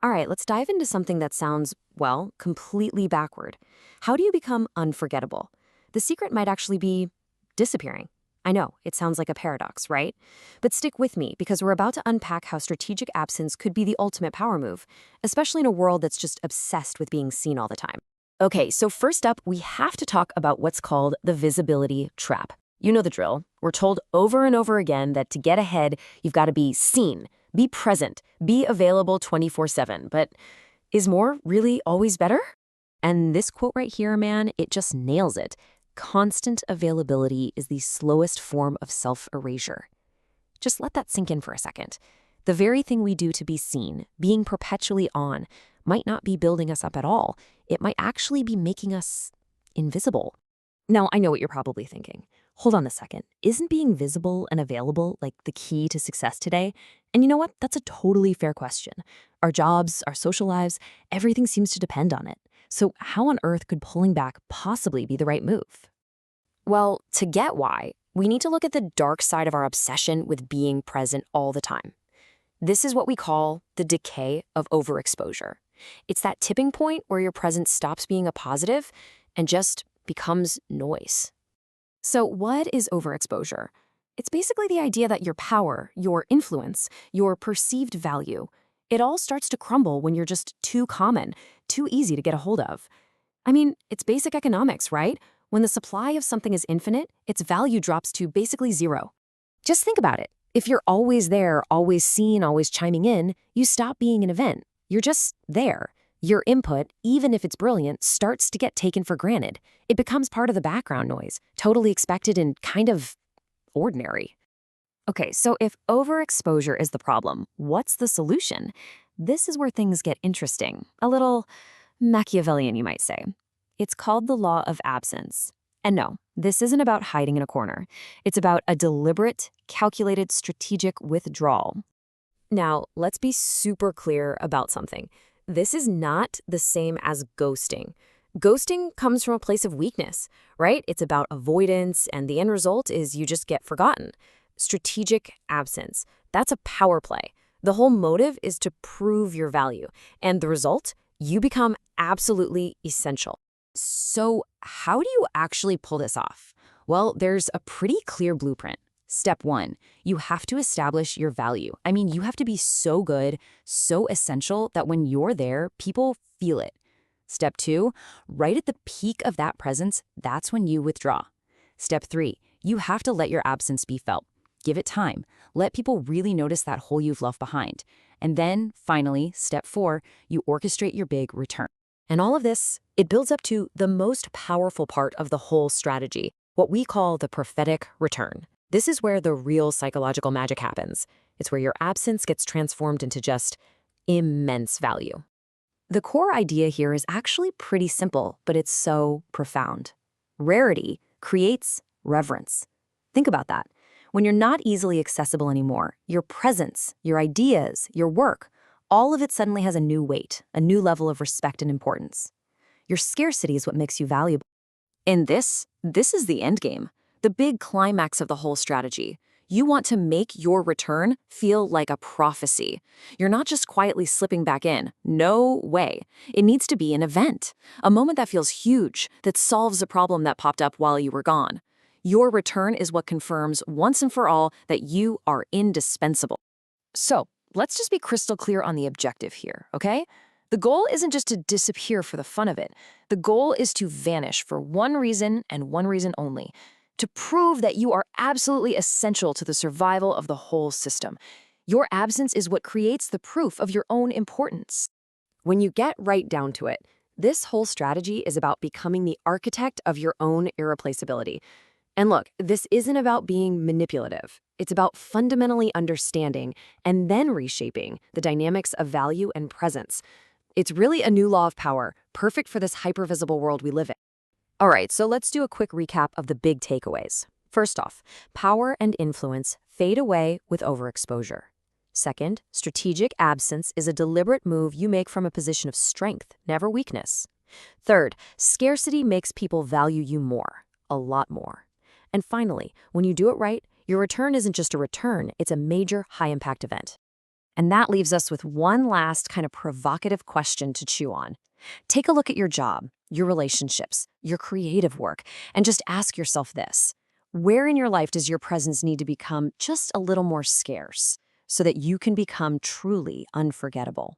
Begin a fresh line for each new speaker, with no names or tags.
All right, let's dive into something that sounds, well, completely backward. How do you become unforgettable? The secret might actually be disappearing. I know, it sounds like a paradox, right? But stick with me because we're about to unpack how strategic absence could be the ultimate power move, especially in a world that's just obsessed with being seen all the time. Okay, so first up, we have to talk about what's called the visibility trap. You know the drill. We're told over and over again that to get ahead, you've got to be seen, be present, be available 24/7. But is more really always better? And this quote right here, man, it just nails it. Constant availability is the slowest form of self-erasure. Just let that sink in for a second. The very thing we do to be seen, being perpetually on, might not be building us up at all. It might actually be making us invisible. Now, I know what you're probably thinking. Hold on a second. Isn't being visible and available like the key to success today? And you know what? That's a totally fair question. Our jobs, our social lives, everything seems to depend on it. So how on earth could pulling back possibly be the right move? Well, to get why, we need to look at the dark side of our obsession with being present all the time. This is what we call the decay of overexposure. It's that tipping point where your presence stops being a positive and just becomes noise. So what is overexposure? It's basically the idea that your power, your influence, your perceived value, it all starts to crumble when you're just too common, too easy to get a hold of. I mean, it's basic economics, right? When the supply of something is infinite, its value drops to basically zero. Just think about it. If you're always there, always seen, always chiming in, you stop being an event. You're just there. Your input, even if it's brilliant, starts to get taken for granted. It becomes part of the background noise, totally expected and kind of ordinary. Okay, so if overexposure is the problem, what's the solution? This is where things get interesting. A little Machiavellian, you might say. It's called the law of absence. And no, this isn't about hiding in a corner. It's about a deliberate, calculated, strategic withdrawal. Now, let's be super clear about something. This is not the same as ghosting. Ghosting comes from a place of weakness, right? It's about avoidance, and the end result is you just get forgotten. Strategic absence, that's a power play. The whole motive is to prove your value, and the result, you become absolutely essential. So how do you actually pull this off? Well, there's a pretty clear blueprint. Step one, you have to establish your value. I mean, you have to be so good, so essential that when you're there, people feel it. Step two, right at the peak of that presence, that's when you withdraw. Step three, you have to let your absence be felt. Give it time. Let people really notice that hole you've left behind. And then, finally, step four, you orchestrate your big return. And all of this, it builds up to the most powerful part of the whole strategy, what we call the prophetic return. This is where the real psychological magic happens. It's where your absence gets transformed into just immense value. The core idea here is actually pretty simple, but it's so profound. Rarity creates reverence. Think about that. When you're not easily accessible anymore, your presence, your ideas, your work, all of it suddenly has a new weight, a new level of respect and importance. Your scarcity is what makes you valuable. And this is the end game, the big climax of the whole strategy. You want to make your return feel like a prophecy. You're not just quietly slipping back in. No way. It needs to be an event, a moment that feels huge, that solves a problem that popped up while you were gone. Your return is what confirms once and for all that you are indispensable. So, let's just be crystal clear on the objective here, okay? The goal isn't just to disappear for the fun of it. The goal is to vanish for one reason and one reason only, to prove that you are absolutely essential to the survival of the whole system. Your absence is what creates the proof of your own importance. When you get right down to it, this whole strategy is about becoming the architect of your own irreplaceability. And look, this isn't about being manipulative. It's about fundamentally understanding and then reshaping the dynamics of value and presence. It's really a new law of power, perfect for this hypervisible world we live in. All right, so let's do a quick recap of the big takeaways. First off, power and influence fade away with overexposure. Second, strategic absence is a deliberate move you make from a position of strength, never weakness. Third, scarcity makes people value you more, a lot more. And finally, when you do it right, your return isn't just a return, it's a major high-impact event. And that leaves us with one last kind of provocative question to chew on. Take a look at your job, your relationships, your creative work, and just ask yourself this. Where in your life does your presence need to become just a little more scarce so that you can become truly unforgettable?